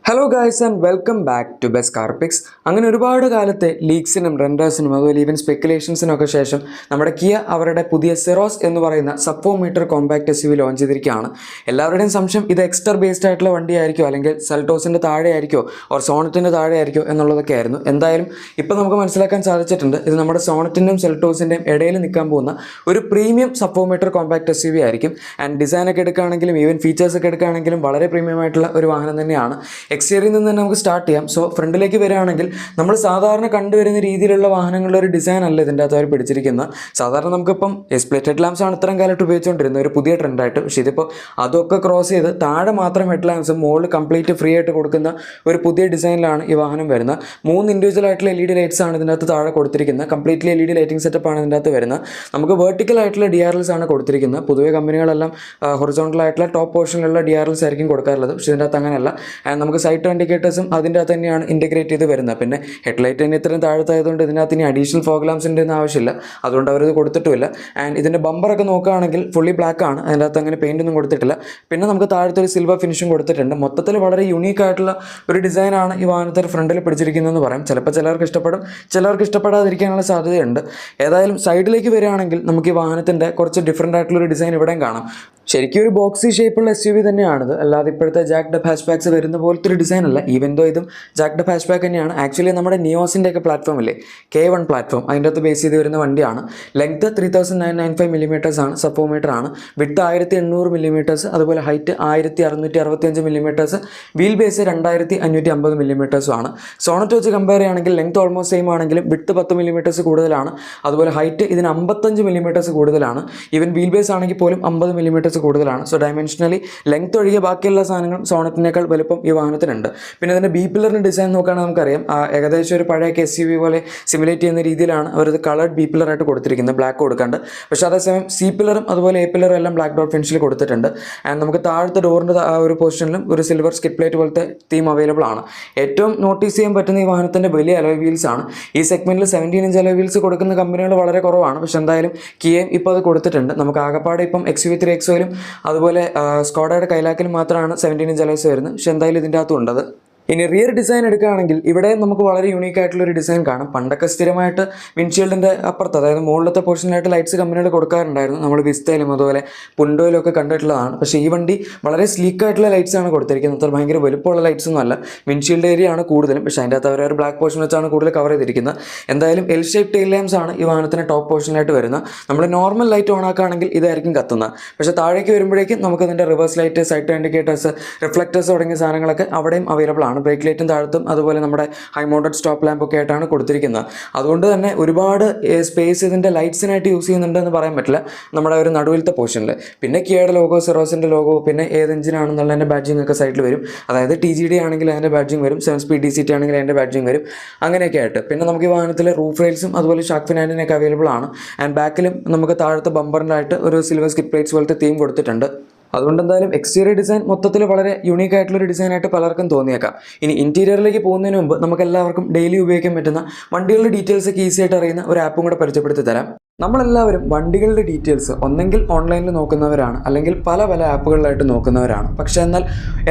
Hello guys and welcome back to best car pics. അങ്ങനെ ഒരുപാട് കാലത്തെ ലീക്സിനും റെൻഡേഴ്സിനും അതുപോലെ ഈവൻ സ്പെക്കുലേഷൻസിനും ഒക്കെ ശേഷം നമ്മുടെ കിയ അവരുടെ പുതിയ സെറോസ് എന്ന് പറയുന്ന sub 4 metre compact SUV launch ചെയ്തിരിക്കുകയാണ്. എല്ലാവരുടെയും സംശയം ഇത് എക്സ്റ്റർ ബേസ്ഡ് ആയിട്ടുള്ള വണ്ടി ആയിരിക്കുമോ അല്ലെങ്കിൽ സെൽട്ടോസിൻ്റെ താഴെ ആയിരിക്കുമോ ഓർ സോണറ്റിൻ്റെ താഴെ ആയിരിക്കുമോ എന്നുള്ളതൊക്കെ ആയിരുന്നു. എന്തായാലും ഇപ്പോൾ നമുക്ക് മനസ്സിലാക്കാൻ സാധിച്ചിട്ടുണ്ട് ഇത് നമ്മുടെ സോണറ്റിൻ്റെയും സെൽട്ടോസിൻ്റെയും ഇടയിൽ നിൽക്കാൻ പോകുന്ന ഒരു premium sub 4 metre compact SUV ആയിരിക്കും. ആൻഡ് ഡിസൈനൊക്കെ എടുക്കുകയാണെങ്കിലും ഈവൻ ഫീച്ചേഴ്സ് ഒക്കെ എടുക്കുകയാണെങ്കിലും വളരെ പ്രീമിയം ആയിട്ടുള്ള ഒരു വാഹനം തന്നെയാണ്. എക്സ്റ്റീരിയറിൽ നിന്ന് തന്നെ നമുക്ക് സ്റ്റാർട്ട് ചെയ്യാം. സോ ഫ്രണ്ടിലേക്ക് വരികയാണെങ്കിൽ നമ്മൾ സാധാരണ കണ്ടുവരുന്ന രീതിയിലുള്ള വാഹനങ്ങളുടെ ഒരു ഡിസൈൻ അല്ല ഇതിൻ്റെ അകത്ത് അവർ പിടിച്ചിരിക്കുന്നത്. സാധാരണ നമുക്കിപ്പം സ്പ്ലിറ്റ് ഹെഡ് ലാംപ്സ് ആണ് ഇത്രയും കാലമായിട്ട് ഉപയോഗിച്ചുകൊണ്ടിരുന്നത്, ഒരു പുതിയ ട്രെൻഡായിട്ട്. പക്ഷേ ഇതിപ്പോൾ അതൊക്കെ ക്രോസ് ചെയ്ത് താഴെ മാത്രം ഹെഡ് ലാംപ്സും മുകളിൽ കംപ്ലീറ്റ് ഫ്രീ ആയിട്ട് കൊടുക്കുന്ന ഒരു പുതിയ ഡിസൈനിലാണ് ഈ വാഹനം വരുന്നത്. 3 ഇൻഡിവിജ്വൽ ആയിട്ടുള്ള LED ലൈറ്റ്സ് ആണ് ഇതിൻ്റെ അകത്ത് താഴെ കൊടുത്തിരിക്കുന്നത്. കംപ്ലീറ്റ്ലി LED ലൈറ്റിംഗ് സെറ്റപ്പ് ആണ് ഇതിൻ്റെ അകത്ത് വരുന്നത്. നമുക്ക് വെർട്ടിക്കൽ ആയിട്ടുള്ള DRLs ആണ് കൊടുത്തിരിക്കുന്നത്. പൊതുവെ കമ്പനികളെല്ലാം ഹൊറിസോണ്ടൽ ആയിട്ടുള്ള ടോപ്പ് പോർഷനിലുള്ള DRLs ആയിരിക്കും കൊടുക്കാറുള്ളത്. പക്ഷേ ഇതിൻ്റെ അകത്ത് അങ്ങനെയല്ല. ആൻഡ് നമുക്ക് സൈഡ് ഇൻഡിക്കേറ്റേഴ്സും അതിൻ്റെ അകത്ത് തന്നെയാണ് ഇൻറ്റഗ്രേറ്റ് ചെയ്ത് വരുന്നത്. പിന്നെ ഹെഡ്ലൈറ്റ് തന്നെ ഇത്രയും താഴത്തായതുകൊണ്ട് ഇതിനകത്ത് ഇനി അഡീഷണൽ ഫോഗ് ലാംപ്സിൻ്റെ ഒന്നും ആവശ്യമില്ല, അതുകൊണ്ട് അവരത് കൊടുത്തിട്ടുമില്ല. ആൻഡ് ഇതിൻ്റെ ബമ്പറൊക്കെ നോക്കുകയാണെങ്കിൽ ഫുള്ളി ബ്ലാക്ക് ആണ്, അതിൻ്റെ അകത്ത് അങ്ങനെ പെയിൻ്റ് ഒന്നും കൊടുത്തിട്ടില്ല. പിന്നെ നമുക്ക് താഴത്തെ ഒരു സിൽവർ ഫിനിഷും കൊടുത്തിട്ടുണ്ട്. മൊത്തത്തിൽ വളരെ യുണീക്ക് ആയിട്ടുള്ള ഒരു ഡിസൈനാണ് ഈ വാഹനത്തിൽ ഫ്രണ്ടിൽ പിടിച്ചിരിക്കുന്നതെന്ന് പറയാം. ചിലപ്പോൾ ചിലർക്ക് ഇഷ്ടപ്പെടും, ചിലർക്ക് ഇഷ്ടപ്പെടാതിരിക്കാനുള്ള സാധ്യതയുണ്ട്. ഏതായാലും സൈഡിലേക്ക് വരികയാണെങ്കിൽ നമുക്ക് ഈ വാഹനത്തിൻ്റെ കുറച്ച് ഡിഫറൻ്റ് ആയിട്ടുള്ളൊരു ഡിസൈൻ ഇവിടെയും കാണാം. ശരിക്കും ഒരു ബോക്സി ഷേപ്പുള്ള SUV തന്നെയാണിത്, അല്ലാതെ ഇപ്പോഴത്തെ ജാക്ഡ് അപ്പ് ഹാഷ്ബാക്സ് വരുന്ന പോലത്തെ ഒരു ഡിസൈൻ അല്ല. ഈവൻ ദോ ഇതും ജാക്ഡ് അപ്പ് ഹാഷ്ബാക്ക് തന്നെയാണ്. ആക്ച്വലി നമ്മുടെ നിയോസിൻ്റെ ഒക്കെ പ്ലാറ്റ്ഫോം അല്ലേ, K1 പ്ലാറ്റ്ഫോം, അതിൻ്റെ അകത്ത് ബേസ് ചെയ്ത് വരുന്ന വണ്ടിയാണ്. ലെങ്ത് 3995 mm ആണ്, സബ് 4 മീറ്റർ ആണ്. വിഡ്ത്ത് 1800 mm, അതുപോലെ height 1665 mm, wheel base 2550 mm ആണ്. സോണറ്റ് വെച്ച് കമ്പയർ ചെയ്യുകയാണെങ്കിൽ ലെങ്ത് ഓൾമോസ്റ്റ് സെയിം ആണെങ്കിലും വിഡ്ത്ത് 10 mm കൂടുതലാണ്, അതുപോലെ ഹൈറ്റ് ഇതിന് 55 mm കൂടുതലാണ്. ഈവൻ വീൽ ബേസ് ആണെങ്കിൽ പോലും 50 mm കൂടുതലാണ്. സോ ഡയമെൻഷനലി ലെങ്ത് ഒഴികെ ബാക്കിയുള്ള സാധനങ്ങളും സോണറ്റിനേക്കാൾ വലുപ്പം ഈ വാഹനത്തിനുണ്ട്. പിന്നെ ഇതിൻ്റെ ബി പില്ലറിൻ്റെ ഡിസൈൻ നോക്കുകയാണെങ്കിൽ നമുക്കറിയാം ഏകദേശം ഒരു പഴയ SUV പോലെ സിമുലേറ്റ് ചെയ്യുന്ന രീതിയിലാണ് അവരത് കളർഡ് ബി പില്ലറായിട്ട് കൊടുത്തിരിക്കുന്നത്, ബ്ലാക്ക് കൊടുക്കാണ്ട്. പക്ഷേ അതേസമയം C പില്ലറും അതുപോലെ A പില്ലറും എല്ലാം ബ്ലാക്ക് ഡോട്ട് ഫിനിഷിൽ കൊടുത്തിട്ടുണ്ട്. ആൻഡ് നമുക്ക് താഴത്തെ ഡോറിൻ്റെ ആ ഒരു പൊസിഷനിലും ഒരു സിൽവർ സ്കിറ്റ് പ്ലേറ്റ് പോലത്തെ തീം അവൈലബിൾ ആണ്. ഏറ്റവും നോട്ടീസ് ചെയ്യാൻ പറ്റുന്ന ഈ വാഹനത്തിൻ്റെ വലിയ അലോയ് വീൽസ് ആണ്. ഈ സെഗ്മെൻറ്റിൽ 17 ഇഞ്ച് അലോയ് വീൽസ് കൊടുക്കുന്ന കമ്പനികൾ വളരെ കുറവാണ്. പക്ഷേ എന്തായാലും കിയയും ഇപ്പോൾ അത് കൊടുത്തിട്ടുണ്ട്. നമുക്ക് ആകെപ്പാടെ ഇപ്പം XUV3 XOയിലും അതുപോലെ സ്കോഡയുടെ കൈലാക്കിലും മാത്രമാണ് 17 ഇഞ്ച് അലോയ്സ് വരുന്നത്. പക്ഷേ എന്തായാലും ഇതിൻ്റെ അകത്തും ഉണ്ടത്. ഇനി റിയർ ഡിസൈൻ എടുക്കുകയാണെങ്കിൽ ഇവിടെ നമുക്ക് വളരെ യൂണീക്ക് ആയിട്ടുള്ളൊരു ഡിസൈൻ കാണാം. പണ്ടൊക്കെ സ്ഥിരമായിട്ട് വിൻഷീൽഡിൻ്റെ അപ്പുറത്ത്, അതായത് മുകളിലത്തെ പോർഷനിലായിട്ട് ലൈറ്റ്സ് കമ്പനികൾ കൊടുക്കാറുണ്ടായിരുന്നു. നമ്മൾ വിസ്തയിലും അതുപോലെ പുണ്ടോയിലും ഒക്കെ കണ്ടിട്ടുള്ളതാണ്. പക്ഷേ ഈ വണ്ടി വളരെ സ്ലീക്കായിട്ടുള്ള ലൈറ്റ്സ് ആണ് കൊടുത്തിരിക്കുന്നത്. അത്ര ഭയങ്കര വലുപ്പമുള്ള ലൈറ്റ്സ് ഒന്നും അല്ല. വിൻഷീൽഡ് ഏരിയ ആണ് കൂടുതലും, പക്ഷേ അതിൻ്റെ അകത്ത് അവർ ഒരു ബ്ലാക്ക് പോർഷൻ വെച്ചാണ് കൂടുതൽ കവർ ചെയ്തിരിക്കുന്നത്. എന്തായാലും L ഷേപ്പ് ടെയിൽ ലാംപ്സ് ആണ് ഈ വാഹനത്തിന് ടോപ്പ് പോർഷനിലായിട്ട് വരുന്നത്. നമ്മൾ നോർമൽ ലൈറ്റ് ഓൺ ആക്കുകയാണെങ്കിൽ ഇതായിരിക്കും കത്തുന്നത്. പക്ഷേ താഴേക്ക് വരുമ്പോഴേക്കും നമുക്ക് ഇതിൻ്റെ reverse light, side indicators, reflectors തുടങ്ങിയ സാധനങ്ങളൊക്കെ അവിടെയും അവൈലബിൾ ആണ്. ബ്രേക്ക് ലൈറ്റും താഴത്തും അതുപോലെ നമ്മുടെ ഹൈ മൗണ്ടഡ് സ്റ്റോപ്പ് ലാമ്പ് ഒക്കെ ആയിട്ടാണ് കൊടുത്തിരിക്കുന്നത്. അതുകൊണ്ട് തന്നെ ഒരുപാട് സ്പേസ് ഇതിൻ്റെ ലൈറ്റ്സിനായിട്ട് യൂസ് ചെയ്യുന്നുണ്ടെന്ന് പറയാൻ പറ്റില്ല നമ്മുടെ ഒരു നടുവിലത്തെ പോർഷനിൽ. പിന്നെ കിയയുടെ ലോഗോ, സെറോസിൻ്റെ ലോഗോ, പിന്നെ ഏത് എഞ്ചിനാണെന്നുള്ളതിൻ്റെ ബാഡ്ജിങ് ഒക്കെ സൈഡിൽ വരും. അതായത് TGD ആണെങ്കിൽ അതിൻ്റെ ബാഡ്ജിങ് വരും, 7 സ്പീഡ് DCT ആണെങ്കിൽ അതിൻ്റെ ബാഡ്ജിങ് വരും, അങ്ങനെയൊക്കെ ആയിട്ട്. പിന്നെ നമുക്ക് ഈ വാഹനത്തിൽ റൂഫ് റെയിൽസും അതുപോലെ ഷാർക്ക് ഫിൻ ആൻറ്റിനൊക്കെ അവൈലബിൾ ആണ്. ആൻഡ് ബാക്കിലും നമുക്ക് താഴത്തെ ബമ്പറിൻ്റെ ആയിട്ട് ഒരു സിൽവർ സ്കിറ്റ് പ്ലേറ്റ്സ് പോലത്തെ തീം കൊടുത്തിട്ടുണ്ട്. അതുകൊണ്ട് എന്തായാലും എക്സ്റ്റീരിയർ ഡിസൈൻ മൊത്തത്തിൽ വളരെ യൂണീക്ക് ആയിട്ടുള്ളൊരു ഡിസൈനായിട്ട് പലർക്കും തോന്നിയേക്കാം. ഇനി ഇൻറ്റീരിയറിലേക്ക് പോകുന്നതിന് മുമ്പ് നമുക്ക് എല്ലാവർക്കും ഡെയിലി ഉപയോഗിക്കാൻ പറ്റുന്ന വണ്ടികളുടെ ഡീറ്റെയിൽസ് ഒക്കെ ഈസി ആയിട്ട് അറിയുന്ന ഒരു ആപ്പും കൂടെ പരിചയപ്പെടുത്തി തരാം. നമ്മളെല്ലാവരും വണ്ടികളുടെ ഡീറ്റെയിൽസ് ഒന്നെങ്കിൽ ഓൺലൈനിൽ നോക്കുന്നവരാണ്, അല്ലെങ്കിൽ പല ആപ്പുകളിലായിട്ട് നോക്കുന്നവരാണ്. പക്ഷേ എന്നാൽ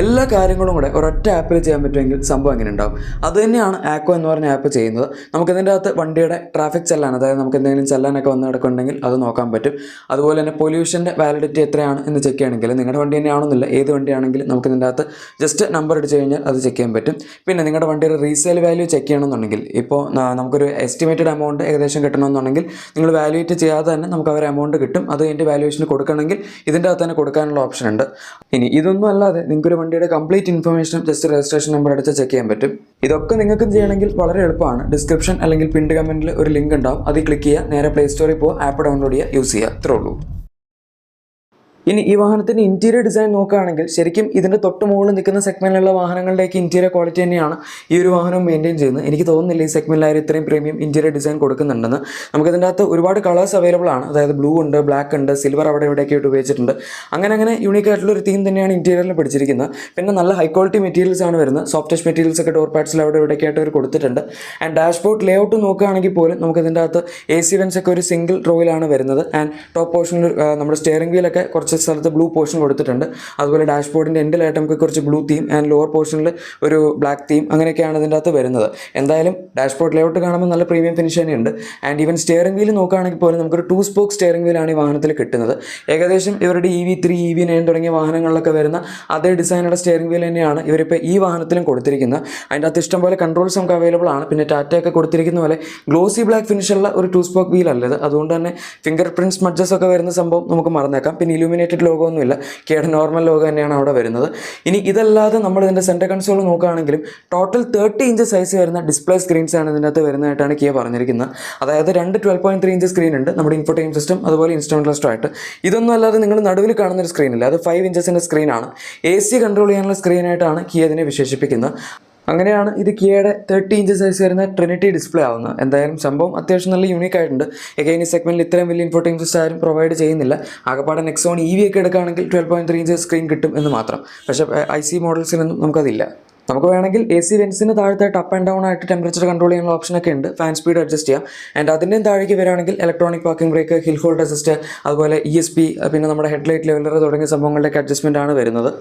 എല്ലാ കാര്യങ്ങളും കൂടെ ഒരൊറ്റ ആപ്പിൽ ചെയ്യാൻ പറ്റുമെങ്കിൽ സംഭവം എങ്ങനെ ഉണ്ടാവും? അതുതന്നെയാണ് ആക്കോ എന്ന് പറഞ്ഞ ആപ്പ് ചെയ്യുന്നത്. നമുക്കിതിൻ്റെ അകത്ത് വണ്ടിയുടെ ട്രാഫിക് ചെല്ലാൻ, അതായത് നമുക്ക് എന്തെങ്കിലും ചെല്ലാനൊക്കെ വന്ന് കിടക്കുന്നുണ്ടെങ്കിൽ അത് നോക്കാൻ പറ്റും. അതുപോലെ തന്നെ പൊല്യൂഷൻ്റെ വാലിഡിറ്റി എത്രയാണ് എന്ന് ചെക്ക് ചെയ്യണമെങ്കിൽ, നിങ്ങളുടെ വണ്ടി തന്നെയാണെന്നില്ല, ഏത് വണ്ടിയാണെങ്കിലും നമുക്ക് ഇതിൻ്റെ അകത്ത് ജസ്റ്റ് നമ്പർ അടിച്ച് കഴിഞ്ഞാൽ അത് ചെക്ക് ചെയ്യാൻ പറ്റും. പിന്നെ നിങ്ങളുടെ വണ്ടിയുടെ റീസെയിൽ വാല്യൂ ചെക്ക് ചെയ്യണമെന്നുണ്ടെങ്കിൽ, ഇപ്പോൾ നമുക്കൊരു എസ്റ്റിമേറ്റഡ് എമൗണ്ട് ഏകദേശം കിട്ടണമെന്നുണ്ടെങ്കിൽ നിങ്ങൾ വാല്യൂറ്റ് ചെയ്യാതെ തന്നെ നമുക്ക് അവർ എമൗണ്ട് കിട്ടും. അത് അതിൻ്റെ വാല്യൂഷന് കൊടുക്കണമെങ്കിൽ ഇതിൻ്റെ അകത്ത് തന്നെ കൊടുക്കാനുള്ള ഓപ്ഷൻ ഉണ്ട്. ഇനി ഇതൊന്നും അല്ലാതെ നിങ്ങൾക്കൊരു വണ്ടിയുടെ കംപ്ലീറ്റ് ഇൻഫർമേഷനും ജസ്റ്റ് രജിസ്ട്രേഷൻ നമ്പർ അടിച്ച് ചെക്ക് ചെയ്യാൻ പറ്റും. ഇതൊക്കെ നിങ്ങൾക്കും ചെയ്യണമെങ്കിൽ വളരെ എളുപ്പമാണ്. ഡിസ്ക്രിപ്ഷൻ അല്ലെങ്കിൽ പിൻഡ് കമൻറ്റിൽ ഒരു ലിങ്ക് ഉണ്ടാവും, അതിൽ ക്ലിക്ക് ചെയ്യുക, നേരെ പ്ലേ സ്റ്റോറിൽ പോകുക, ആപ്പ് ഡൗൺലോഡ് ചെയ്യുക, യൂസ് ചെയ്യുക, ഇത്രേ ഉള്ളൂ. ഇനി ഈ വാഹനത്തിൻ്റെ ഇൻറ്റീരിയർ ഡിസൈൻ നോക്കുകയാണെങ്കിൽ ശരിക്കും ഇതിൻ്റെ തൊട്ട് മുകളിൽ നിൽക്കുന്ന സെഗ്മെൻറ്റിലുള്ള വാഹനങ്ങളുടെയൊക്കെ ഇൻറ്റീരിയർ ക്വാളിറ്റി തന്നെയാണ് ഈ ഒരു വാഹനം മെയിൻറ്റെയിൻ ചെയ്യുന്നത്. എനിക്ക് തോന്നുന്നില്ല ഈ സെഗ്മെൻറ്റിലായാലും ഇത്രയും പ്രീമിയം ഇൻറ്റീരിയർ ഡിസൈൻ കൊടുക്കുന്നുണ്ടെന്ന്. നമുക്കിതിൻ്റെ അകത്ത് ഒരുപാട് കളേഴ്സ് അവൈലബിൾ ആണ്. അതായത് ബ്ലൂ ഉണ്ട്, ബ്ലാക്ക് ഉണ്ട്, സിൽവർ അവിടെ ഇവിടെയൊക്കെ ആയിട്ട് ഉപയോഗിച്ചിട്ടുണ്ട്. അങ്ങനെ യൂണീക്ക് ആയിട്ടുള്ള ഒരു തീം തന്നെയാണ് ഇൻറ്റീരിയറിൽ പിടിച്ചിരിക്കുന്നത്. പിന്നെ നല്ല ഹൈ ക്വാളിറ്റി മെറ്റീരിയൽസ് ആണ് വരുന്നത്. സോഫ്റ്റ് ടച്ച് മെറ്റീരിയൽസ് ഒക്കെ ഡോർ പാഡ്സിൽ അവിടെ ഇവിടെയൊക്കെ ആയിട്ട് അവർ കൊടുത്തിട്ടുണ്ട്. ആൻഡ് ഡാഷ്ബോർഡ് ലേ ഔട്ട് നോക്കുകയാണെങ്കിൽ പോലും നമുക്കിതിൻ്റെ അകത്ത് AC വെൻസ് ഒക്കെ ഒരു സിംഗിൾ റോയിലാണ് വരുന്നത്. ആൻഡ് ടോപ്പ് പോർഷനിൽ നമ്മുടെ സ്റ്റിയറിംഗ് വീലൊക്കെ കുറച്ച് കുറച്ച് സ്ഥലത്ത് ബ്ലൂ പോർഷൻ കൊടുത്തിട്ടുണ്ട്. അതുപോലെ ഡാഷ്ബോർഡിൻ്റെ എൻഡിലായിട്ട് നമുക്ക് കുറച്ച് ബ്ലൂ തീം ആൻഡ് ലോവർ പോർഷനിൽ ഒരു ബ്ലാക്ക് തീം അങ്ങനെയൊക്കെയാണ് ഇതിൻ്റെ അകത്ത് വരുന്നത്. എന്തായാലും ഡാഷ്ബോർഡ് ലേഔട്ട് കാണുമ്പോൾ നല്ല പ്രീമിയം ഫിനിഷ് തന്നെയുണ്ട്. ആൻഡ് ഈവൻ സ്റ്റിയറിംഗ് വീൽ നോക്കുകയാണെങ്കിൽ പോലും നമുക്കൊരു 2 സ്പോക്ക് സ്റ്റിയറിംഗ് വീലാണ് ഈ വാഹനത്തിൽ കിട്ടുന്നത്. ഏകദേശം ഇവരുടെ EV3, EV9 തുടങ്ങിയ വാഹനങ്ങളിലൊക്കെ വരുന്ന അതേ ഡിസൈനുള്ള സ്റ്റിയറിംഗ് വീൽ തന്നെയാണ് ഇവരിപ്പോൾ ഈ വാഹനത്തിലും കൊടുത്തിരിക്കുന്നത്. അതിൻ്റെ അകത്ത് ഇഷ്ടംപോലെ കൺട്രോൾസ് നമുക്ക് അവൈലബിൾ ആണ്. പിന്നെ ടാറ്റയൊക്കെ കൊടുത്തിരിക്കുന്ന പോലെ ഗ്ലോസി ബ്ലാക്ക് ഫിനിഷുള്ള ഒരു 2 സ്പോക്ക് വീൽ അല്ലത്. അതുകൊണ്ട് തന്നെ ഫിംഗർ പ്രിൻറ്റ് സ്മഡ്ജസ് ഒക്കെ വരുന്ന സംഭവം നമുക്ക് മറന്നേക്കാം. പിന്നെ ഇലൂമിനേറ്റഡ് ലോഗോ ഒന്നുമില്ല, കേടെ നോർമൽ ലോഗോ തന്നെയാണ് അവിടെ വരുന്നത്. ഇനി ഇതല്ലാതെ നമ്മൾ ഇതിൻ്റെ സെൻറ്റർ കൺസോൾ നോക്കുകയാണെങ്കിലും ടോട്ടൽ 30 ഇഞ്ച് സൈസ് വരുന്ന ഡിസ്പ്ലേ സ്ക്രീൻസ് ആണ് ഇതിൻ്റെ അകത്ത് വരുന്നതായിട്ടാണ് കിയ പറഞ്ഞിരിക്കുന്നത്. അതായത് 2 12.3 ഇഞ്ച് സ്ക്രീൻ ഉണ്ട് നമ്മുടെ ഇൻഫോർടൈൻമെന്റ് സിസ്റ്റം അതുപോലെ ഇൻസ്ട്രുമെന്റ് ക്ലസ്റ്റർ ആയിട്ട്. ഇതൊന്നും അല്ലാതെ നിങ്ങൾ നടുവിൽ കാണുന്ന ഒരു സ്ക്രീനില്ല, അത് 5 ഇഞ്ചസിൻ്റെ സ്ക്രീനാണ്. AC കൺട്രോൾ ചെയ്യാനുള്ള സ്ക്രീനായിട്ടാണ് കിയ ഇതിനെ വിശേഷിപ്പിക്കുന്നത്. അങ്ങനെയാണ് ഇത് കിയയുടെ 30 ഇഞ്ച് സൈസ് വരുന്ന ട്രിനിറ്റി ഡിസ്പ്ലേ ആവുന്നത്. എന്തായാലും സംഭവം അത്യാവശ്യം നല്ല യൂണിക് ആയിട്ടുണ്ട്. എഗൈൻ ഈ സെഗ്മെന്റിൽ ഇത്രയും വലിയ ഇൻഫോർടൈൻമെന്റ് സിസ്റ്റം ആരും പ്രൊവൈഡ് ചെയ്യുന്നില്ല. ആകപ്പാടെ നെക്സോൺ EV ഒക്കെ എടുക്കുകയാണെങ്കിൽ 12.3 ഇഞ്ച് സ്ക്രീൻ കിട്ടും എന്ന് മാത്രം. പക്ഷേ IC മോഡൽസിലൊന്നും നമുക്കതില്ല. നമുക്ക് വേണമെങ്കിൽ AC വെൻസിന് താഴത്തായിട്ട് അപ്പ് ആൻഡ് ഡൗൺ ആയിട്ട് ടെമ്പറേച്ചർ കൺട്രോൾ ചെയ്യാനുള്ള ഓപ്ഷനൊക്കെ ഉണ്ട്. ഫാൻ സ്പീഡ് അഡ്ജസ്റ്റ് ചെയ്യാം. ആൻഡ് അതിൻ്റെയും താഴേക്ക് വരികയാണെങ്കിൽ electronic parking brake, hill hold assist, അതുപോലെ ESP, പിന്നെ നമ്മുടെ ഹെഡ്ലൈറ്റ് ലെവലർ തുടങ്ങിയ സംഭവങ്ങളുടെയൊക്കെ അഡ്ജസ്റ്റ്മെൻ്റ് ആണ് വരുന്നത്.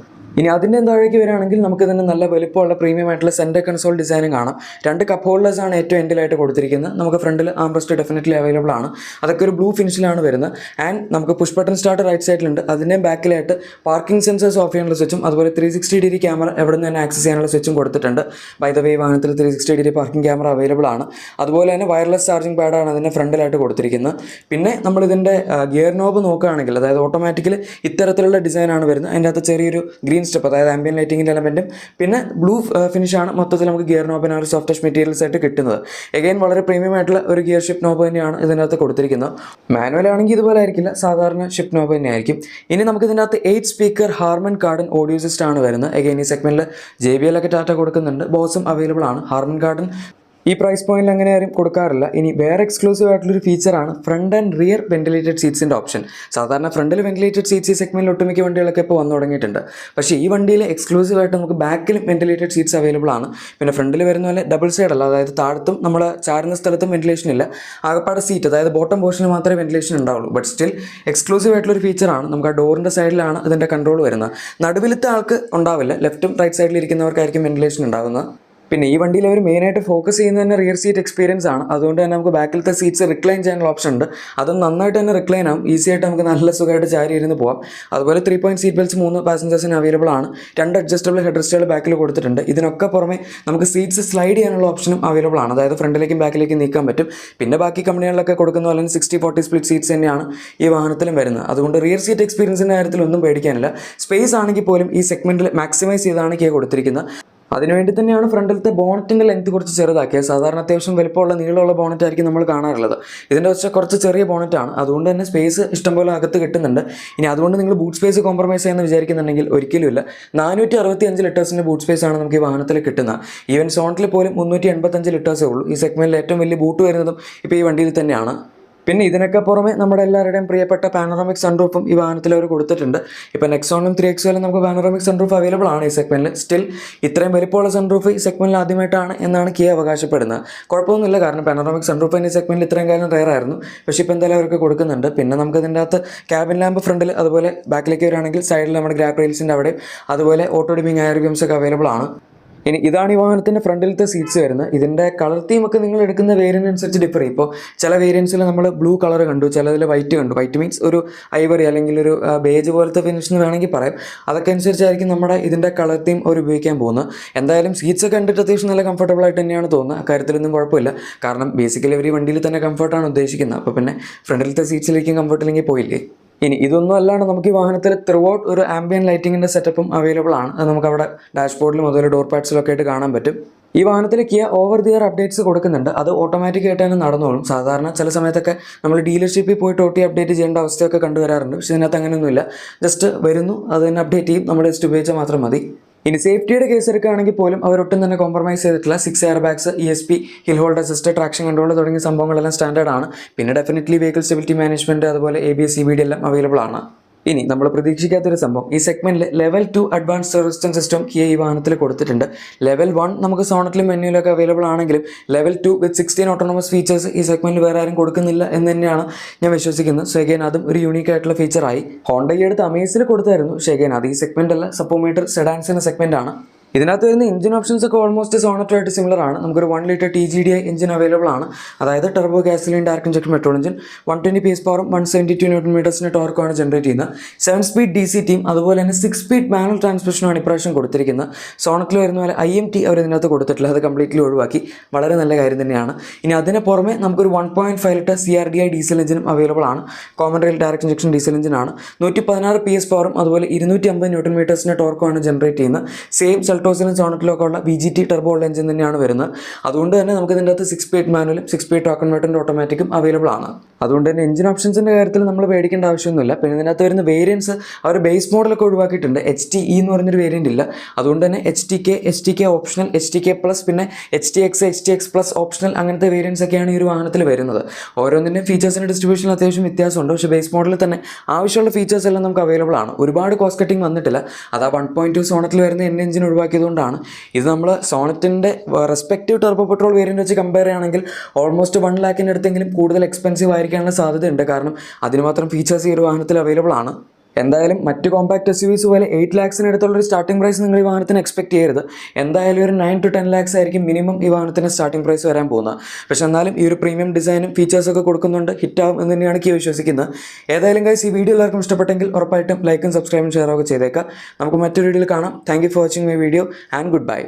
ഇനി അതിൻ്റെയും താഴേക്ക് വരികയാണെങ്കിൽ നമുക്ക് തന്നെ നല്ല വലുപ്പമുള്ള പ്രീമിയം ആയിട്ടുള്ള സെൻറ്റർ കൺസോൾ ഡിസൈനും കാണാം. 2 കപ്പ് ഹോൾഡേഴ്സ് ആണ് ഏറ്റവും എൻഡിലായിട്ട് കൊടുത്തിരിക്കുന്നത്. നമുക്ക് ഫ്രണ്ടിൽ ആംബ്രസ്റ്റ് ഡെഫിനറ്റ്ലി അവൈലബിൾ ആണ്. അതൊക്കെ ഒരു ബ്ലൂ ഫിനിഷിലാണ് വരുന്നത്. ആൻഡ് നമുക്ക് പുഷ് ബട്ടൺ സ്റ്റാർട്ട് റൈറ്റ് സൈഡിലുണ്ട്. അതിൻ്റെയും ബാക്കിലായിട്ട് പാർക്കിംഗ് സെൻസേഴ്സ് ഓഫ് ചെയ്യാനുള്ള സ്വിച്ചും അതുപോലെ 360 ഡിഗ്രി ക്യാമറ എവിടെ നിന്ന് തന്നെ ആക്സസ് ചെയ്യാനുള്ള സ്വിച്ചും കൊടുത്തിട്ടുണ്ട്. ബൈ ദ വേ വാഹനത്തിൽ 360 ഡിഗ്രി പാർക്കിംഗ് ക്യാമറ അവൈലബിൾ ആണ്. അതുപോലെ തന്നെ വയർലെസ് ചാർജിംഗ് പാഡാണ് അതിൻ്റെ ഫ്രണ്ടിലായിട്ട് കൊടുത്തിരിക്കുന്നത്. പിന്നെ നമ്മളിതിൻ്റെ ഗിയർ നോബ് നോക്കുകയാണെങ്കിൽ അതായത് ഓട്ടോമാറ്റിക്കലി ഇത്തരത്തിലുള്ള ഡിസൈനാണ് വരുന്നത്. അതിൻ്റെ അകത്ത് ചെറിയൊരു ഗ്രീൻ സ്റ്റെപ്പ് അതായത് ആംബിയൻ ലൈറ്റിങ്ങിൻ്റെ എലമെൻറ്റും പിന്നെ ബ്ലൂ ഫിനിഷാണ് മൊത്തത്തിൽ നമുക്ക് ഗിയർ നോബിന് ഒരു സോഫ്റ്റ് ടച്ച് മെറ്റീരിയൽസ് ആയിട്ട് കിട്ടുന്നത്. എഗൈൻ വളരെ പ്രീമിയം ആയിട്ടുള്ള ഒരു ഗിയർ ഷിഫ്റ്റ് നോബ് തന്നെയാണ് ഇതിനകത്ത് കൊടുത്തിരിക്കുന്നത്. മാനുവൽ ആണെങ്കിൽ ഇതുപോലെ ആയിരിക്കില്ല, സാധാരണ ഷിഫ്റ്റ് നോബ് തന്നെ ആയിരിക്കും. ഇനി നമുക്ക് ഇതിൻ്റെ അകത്ത് 8 speaker Harman Kardon audio system ആണ് വരുന്നത്. എഗൈൻ ഈ സെഗ്മെൻറ്റിൽ JBL ഒക്കെ ടാറ്റ കൊടുക്കുന്നുണ്ട്, ബോസും അവൈലബിൾ ആണ്. ഹാർമൻ കാർഡൻ ഈ പ്രൈസ് പോയിന്റിൽ അങ്ങനെ ആരും കൊടുക്കാറില്ല. ഇനി വേറെ എക്സ്ക്ലൂസീവ് ആയിട്ടുള്ളൊരു ഫീച്ചറാണ് ഫ്രണ്ട് ആൻഡ് റിയർ വെന്റിലേറ്റഡ് സീറ്റ്സിൻ്റെ ഓപ്ഷൻ. സാധാരണ ഫ്രണ്ടിൽ വെന്റിലേറ്റഡ് സീറ്റ്സ് ഈ സെഗ്മെന്റിൽ ഒട്ടുമിക്ക വണ്ടികളൊക്കെ ഇപ്പോൾ വന്നു തുടങ്ങിയിട്ടുണ്ട്. പക്ഷേ ഈ വണ്ടിയിൽ എക്സ്ക്ലൂസീവ് ആയിട്ട് നമുക്ക് ബാക്കിലും വെന്റിലേറ്റഡ് സീറ്റ്സ് അവൈലബിൾ ആണ്. പിന്നെ ഫ്രണ്ടിൽ വരുന്ന പോലെ ഡബിൾ സൈഡ് അല്ല, അതായത് താഴത്തും നമ്മൾ ചാരുന്ന സ്ഥലത്തും വെന്റിലേഷൻ ഇല്ല. ആകപ്പാടെ സീറ്റ് അതായത് ബോട്ടം പോർഷനിൽ മാത്രമേ വെന്റിലേഷൻ ഉണ്ടാവുള്ളൂ. ബട്ട് സ്റ്റിൽ എക്സ്ക്ലൂസീവ് ആയിട്ടുള്ളൊരു ഫീച്ചറാണ്. നമുക്ക് ആ ഡോറിൻ്റെ സൈഡിലാണ് ഇതിൻ്റെ കൺട്രോൾ വരുന്നത്. നടുവിലത്തെ ആൾക്ക് ഉണ്ടാവില്ല, ലെഫ്റ്റും റൈറ്റ് സൈഡിൽ ഇരിക്കുന്നവർക്കായിരിക്കും വെന്റിലേഷൻ ഉണ്ടാകുന്നത്. പിന്നെ ഈ വണ്ടിയിൽ അവർ മെയിനായിട്ട് ഫോക്കസ് ചെയ്യുന്നത് തന്നെ റിയർ സീറ്റ് എക്സ്പീരിയൻസ് ആണ്. അതുകൊണ്ട് തന്നെ നമുക്ക് ബാക്കിലത്തെ സീറ്റ്സ് റിക്ലൈൻ ചെയ്യാനുള്ള ഓപ്ഷൻ ഉണ്ട്. അതും നന്നായിട്ട് തന്നെ റിക്ലൈൻ ആവും, ഈസി ആയിട്ട് നമുക്ക് നല്ല സുഖമായിട്ട് ചാരി ഇരുന്ന് പോകാം. അതുപോലെ 3 പോയിന്റ് സീറ്റ് ബെൽറ്റ്സ് 3 പാസഞ്ചേഴ്സിന് അവൈലബിൾ ആണ്. 2 അഡ്ജസ്റ്റബിൾ ഹെഡ് റെസ്റ്റുകൾ ബാക്കിൽ കൊടുത്തിട്ടുണ്ട്. ഇതിനൊക്കെ പുറമെ നമുക്ക് സീറ്റ്സ് സ്ലൈഡ് ചെയ്യാനുള്ള ഓപ്ഷനും അവൈലബിൾ ആണ്. അതായത് ഫ്രണ്ടിലേക്കും ബാക്കിലേക്കും നീക്കാൻ പറ്റും. പിന്നെ ബാക്കി കമ്പനികളിലൊക്കെ കൊടുക്കുന്ന പോലെ 60-40 സ്പ്ലിറ്റ് സീറ്റ്സ് തന്നെയാണ് ഈ വാഹനത്തിലും വരുന്നത്. അതുകൊണ്ട് റിയർ സീറ്റ് എക്സ്പീരിയൻസിൻ്റെ കാര്യത്തിൽ ഒന്നും പേടിക്കാനില്ല. സ്പേസ് ആണെങ്കിൽ പോലും ഈ സെഗ്മെന്റിൽ മാക്സിമൈസ് ചെയ്താണ് കിയ കൊടുത്തിരിക്കുന്നത്. അതിനുവേണ്ടി തന്നെയാണ് ഫ്രണ്ടിലത്തെ ബോണറ്റിൻ്റെ ലെങ്ത് കുറച്ച് ചെറുതാക്കിയത്. സാധാരണ അത്യാവശ്യം വലുപ്പമുള്ള നീളമുള്ള ബോണറ്റ് ആയിരിക്കും നമ്മൾ കാണാറുള്ളത്. ഇതിൻ്റെ വെച്ചാൽ കുറച്ച് ചെറിയ ബോണറ്റാണ്. അതുകൊണ്ട് തന്നെ സ്പേസ് ഇഷ്ടംപോലെ അകത്ത് കിട്ടുന്നുണ്ട്. ഇനി അതുകൊണ്ട് നിങ്ങൾ ബൂട്ട് സ്പേസ് കോംപ്രമൈസ് ചെയ്യുന്ന വിചാരിക്കുന്നുണ്ടെങ്കിൽ ഒരിക്കലുമില്ല. 465 ലിറ്റേഴ്സിൻ്റെ ബൂട്ട് സ്പേസ് ആണ് നമുക്ക് ഈ വാഹനത്തിൽ കിട്ടുന്നത്. ഈവൻ സോണറ്റിൽ പോലും 385 ലിറ്റേഴ്സേ ഉള്ളൂ. ഈ സെഗ്മെന്റിൽ ഏറ്റവും വലിയ ബൂട്ട് വരുന്നതും ഇപ്പോൾ ഈ വണ്ടിയിൽ തന്നെയാണ്. പിന്നെ ഇതിനൊക്കെ പുറമെ നമ്മുടെ എല്ലാവരുടെയും പ്രിയപ്പെട്ട പാനോറാമിക് സൺറൂഫും ഈ വാഹനത്തിൽ അവർ കൊടുത്തിട്ടുണ്ട്. ഇപ്പോൾ നെക്സോണിലും 3XLിലും നമുക്ക് പാനോറാമിക് സൺറൂഫ് അവൈലബിൾ ആണ് ഈ സെഗ്മെന്റിൽ. സ്റ്റിൽ ഇത്രയും വലിപ്പമുള്ള സൺറൂഫ് ഈ സെഗ്മെന്റിൽ ആദ്യമായിട്ടാണ് എന്നാണ് കിയ അവകാശപ്പെടുന്നത്. കുഴപ്പമൊന്നുമില്ല, കാരണം പാനോറാമിക് സൺറൂഫ് ഈ സെഗ്മെന്റിൽ ഇത്രയും കാലം റെയർ ആയിരുന്നു. പക്ഷേ ഇപ്പോൾ എന്തായാലും അവർക്ക് കൊടുക്കുന്നുണ്ട്. പിന്നെ നമുക്ക് ഇതിൻ്റെ അകത്ത് ക്യാബിൻ ലാമ്പ് ഫ്രണ്ടിൽ, അതുപോലെ ബാക്കിലേക്ക് വരികയാണെങ്കിൽ സൈഡിൽ നമ്മുടെ ഗ്രാബ് റെയിൽസിൻ്റെ അവിടെ, അതുപോലെ ഓട്ടോ ഡിമിങ് എയർ ബീംസ് ഒക്കെ അവൈലബിൾ ആണ്. ഇനി ഇതാണ് ഈ വാഹനത്തിൻ്റെ ഫ്രണ്ടിലത്തെ സീറ്റ്സ് വരുന്നത്. ഇതിൻ്റെ കളർ തീമൊക്കെ നിങ്ങൾ എടുക്കുന്ന വേരിയൻ്റ് അനുസരിച്ച് ഡിഫർ ചെയ്യും. ഇപ്പോൾ ചില വേരിയൻസിൽ നമ്മൾ ബ്ലൂ കളർ കണ്ടു, ചിലതിൽ വൈറ്റ് കണ്ടു. വൈറ്റ് മീൻസ് ഒരു ഐവറി അല്ലെങ്കിൽ ഒരു ബേജ് പോലത്തെ ഫിനിഷ് എന്ന് വേണമെങ്കിൽ പറയാം. അതൊക്കെ അനുസരിച്ചായിരിക്കും നമ്മുടെ ഇതിൻ്റെ കളർ തീം അവർ ഉപയോഗിക്കാൻ പോകുന്നത്. എന്തായാലും സീറ്റ്സ് ഒക്കെ കണ്ടിട്ട് അത്യാവശ്യം നല്ല കംഫർട്ടബിൾ ആയിട്ട് തന്നെയാണ് തോന്നുന്നത്. അക്കാര്യത്തിലൊന്നും കുഴപ്പമില്ല. കാരണം ബേസിക്കലി അവർ ഈ വണ്ടിയിൽ തന്നെ കംഫർട്ടാണ് ഉദ്ദേശിക്കുന്നത്. അപ്പോൾ പിന്നെ ഫ്രണ്ടിലത്തെ സീറ്റ്സിലേക്കും കംഫർട്ടില്ലെങ്കിൽ പോയില്ലേ. ഇനി ഇതൊന്നും അല്ലാണ്ട് നമുക്ക് ഈ വാഹനത്തിൽ ത്രൂ ഔട്ട് ഒരു ആംബിയൻ ലൈറ്റിങ്ങിൻ്റെ സെറ്റപ്പും അവൈലബിൾ ആണ്. അത് നമുക്ക് അവിടെ ഡാഷ്ബോർഡിലും അതുപോലെ ഡോർ പാഡ്സിലൊക്കെ ആയിട്ട് കാണാൻ പറ്റും. ഈ വാഹനത്തിൽ Kia over the year updates കൊടുക്കുന്നുണ്ട്. അത് ഓട്ടോമാറ്റിക് ആയിട്ട് തന്നെ നടന്നോളും. സാധാരണ ചില സമയത്തൊക്കെ നമ്മൾ ഡീലർഷിപ്പിൽ പോയിട്ട് OT അപ്ഡേറ്റ് ചെയ്യേണ്ട അവസ്ഥയൊക്കെ കണ്ടുവരാറുണ്ട്. പക്ഷേ ഇതിനകത്ത് അങ്ങനെയൊന്നുമില്ല. ജസ്റ്റ് വരുന്നു, അത് തന്നെ അപ്ഡേറ്റ് ചെയ്യും, നമ്മൾ ജസ്റ്റ് ഉപയോഗിച്ചാൽ മാത്രം മതി. ഇനി സേഫ്റ്റിയുടെ കേസ് എടുക്കുകയാണെങ്കിൽ പോലും അവരൊട്ടും തന്നെ കോംപ്രമൈസ് ചെയ്തിട്ടില്ല. 6 air bags, ESP, hill hold assist, traction control തുടങ്ങിയ സംഭവങ്ങളെല്ലാം സ്റ്റാൻഡേർഡ് ആണ്. പിന്നെ ഡെഫിനറ്റ്ലി വെഹിക്കിൾ സ്റ്റെബിലിറ്റി മാനേജ്മെൻറ്റ്, അതുപോലെ ABS CBD എല്ലാം അവൈലബിൾ ആണ്. ഇനി നമ്മൾ പ്രതീക്ഷിക്കാത്തൊരു സംഭവം, ഈ സെഗ്മെന്റിൽ level 2 advanced resistance system Kia ഈ വാഹനത്തിൽ കൊടുത്തിട്ടുണ്ട്. ലെവൽ 1 നമുക്ക് സോണറ്റിലും മെനുവിലൊക്കെ അവൈലബിൾ ആണെങ്കിലും ലെവൽ 2 വിത്ത് 16 ഓട്ടോണമസ് ഫീച്ചേഴ്സ് ഈ സെഗ്മെന്റിൽ വേറെ ആരും കൊടുക്കുന്നില്ല എന്ന് തന്നെയാണ് ഞാൻ വിശ്വസിക്കുന്നത്. സോ അഗൈൻ അതും ഒരു യൂണീക്ക് ആയിട്ടുള്ള ഫീച്ചറായി. ഹോണ്ട ഈ അടുത്ത് അമേസിൽ കൊടുത്തായിരുന്നു. പക്ഷേ അഗൈൻ അത് ഈ സെഗ്മെന്റ് അല്ല, സപ്പോമീറ്റർ സെഡാൻസിന്റെ സെഗ്മെന്റ് ആണ്. ഇതിനകത്ത് വരുന്ന എഞ്ചിൻ ഓപ്ഷൻസ് ഒക്കെ ഓൾമോസ്റ്റ് സോണറ്റുമായിട്ട് സിമിലർ ആണ്. നമുക്കൊരു 1 ലിറ്റർ TGDI എഞ്ചിൻ അവൈലബിൾ ആണ്. അതായത് turbo gasoline direct injection petrol engine, 120 PS പവറും 172 ന്യൂട്ടൺ മീറ്റേഴ്സിന്റെ ടോർക്കുമാണ് ജനറേറ്റ് ചെയ്യുന്നത്. 7 സ്പീഡ് DC ടീം, അതുപോലെ തന്നെ 6 സ്പീഡ് മാനുവൽ ട്രാൻസ്മിഷനാണ് ഇപ്രാവശ്യം കൊടുത്തിരിക്കുന്നത്. സോണറ്റിൽ വരുന്ന പോലെ IMT അവർ ഇതിനകത്ത് കൊടുത്തിട്ടില്ല, അത് കംപ്ലീറ്റ്ലി ഒഴിവാക്കി. വളരെ നല്ല കാര്യം തന്നെയാണ്. ഇനി അതിന് പുറമെ നമുക്കൊരു 1.5 ലിറ്റർ CRDI ഡീസൽ എഞ്ചിനും അവൈലബിൾ ആണ്. Common rail direct injection diesel എഞ്ചിനാണ്. 116 PS പവറും അതുപോലെ 250 ന്യൂട്ടൺ മീറ്റേഴ്സിന്റെ ടോർക്കുമാണ് ജനറേറ്റ് ചെയ്യുന്നത്. സെയിം സെൽട്ടോസിലും സോണറ്റിലൊക്കെ ഉള്ള VGT ടർബോ ഉള്ള എഞ്ചിൻ തന്നെയാണ് വരുന്നത്. അതുകൊണ്ട് തന്നെ നമുക്ക് ഇതിൻ്റെ അകത്ത് 6 സ്പീഡ് മാനുവലും 6 സ്പീഡ് ടോക്കൺ കൺവേർട്ടറിൻ്റെ ഓട്ടോമാറ്റിക്കും അവൈലബിൾ ആണ്. അതുകൊണ്ട് തന്നെ എഞ്ചിൻ ഓപ്ഷൻസിൻ്റെ കാര്യത്തിൽ നമ്മൾ പേടിക്കേണ്ട ആവശ്യമൊന്നുമില്ല. പിന്നെ ഇതിനകത്ത് വരുന്ന വേരിയൻസ് അവർ ബേസ് മോഡലൊക്കെ ഒഴിവാക്കിയിട്ടുണ്ട്. HTE എന്ന് പറഞ്ഞൊരു വേരിയൻ്റ് ഇല്ല. അതുകൊണ്ട് തന്നെ HTK ഓപ്ഷണൽ, HTK പ്ലസ്, പിന്നെ HTX പ്ലസ് ഓപ്ഷണൽ, അങ്ങനത്തെ വേരിയൻസ് ഒക്കെയാണ് ഈ ഒരു വാഹനത്തിൽ വരുന്നത്. ഓരോന്നിൻ്റെയും ഫീച്ചേഴ്സിൻ്റെ ഡിസ്ട്രിബ്യൂഷനിൽ അത്യാവശ്യം വ്യത്യാസമുണ്ട്. പക്ഷേ ബേസ് മോഡലിൽ തന്നെ ആവശ്യമുള്ള ഫീച്ചേഴ്സ് എല്ലാം നമുക്ക് അവൈലബിൾ ആണ്. ഒരുപാട് കോസ്റ്റ് കട്ടിങ് വന്നിട്ടില്ല. അത് ആ 1.2 സോണറ്റിൽ വരുന്ന എഞ്ചിൻ ഒഴിവാക്കിയതുകൊണ്ടാണ്. ഇത് നമ്മൾ സോണറ്റിൻ്റെ റെസ്പെക്റ്റീവ് ടെർബോ പെട്രോൾ വേരിയൻ്റ് വെച്ച് കമ്പയർ ചെയ്യുകയാണെങ്കിൽ ഓൾമോസ്റ്റ് 1 ലാഖിൻ്റെ അടുത്തെങ്കിലും കൂടുതൽ എക്സ്പെൻസീവ് ആയിരിക്കാനുള്ള സാധ്യതയുണ്ട്. കാരണം അതിന് മാത്രം ഫീച്ചേഴ്സ് ഈ ഒരു വാഹനത്തിൽ അവൈലബിൾ ആണ്. എന്തായാലും മറ്റ് കോമ്പാക്ട് SUVs പോലെ 8 ലാക്സിന് അടുത്തുള്ളൊരു സ്റ്റാർട്ടിംഗ് പ്രൈസ് നിങ്ങൾ ഈ വാഹനത്തിന് എക്സ്പെക്ട് ചെയ്യരുത്. എന്തായാലും ഒരു 9 to 10 ലാക്സ് ആയിരിക്കും മിനിമം ഈ വാഹനത്തിന് സ്റ്റാർട്ടിംഗ് പ്രൈസ് വരാൻ പോകുന്നത്. പക്ഷേ എന്നാലും ഈ ഒരു പ്രീമിയം ഡിസൈനും ഫീച്ചേഴ്സൊക്കെ കൊടുക്കുന്നുണ്ട്, ഹിറ്റാവും എന്ന് തന്നെയാണ് എനിക്ക് വിശ്വസിക്കുന്നത്. ഏതായാലും ഗൈസ്, ഈ വീഡിയോ എല്ലാവർക്കും ഇഷ്ടപ്പെട്ടെങ്കിൽ ഉറപ്പായിട്ടും ലൈക്കും സബ്സ്ക്രൈബും ഷെയറൊക്കെ ചെയ്തേക്കാം. നമുക്ക് മറ്റൊരു വീഡിയോയിൽ കാണാം. Thank you for watching my video and good bye.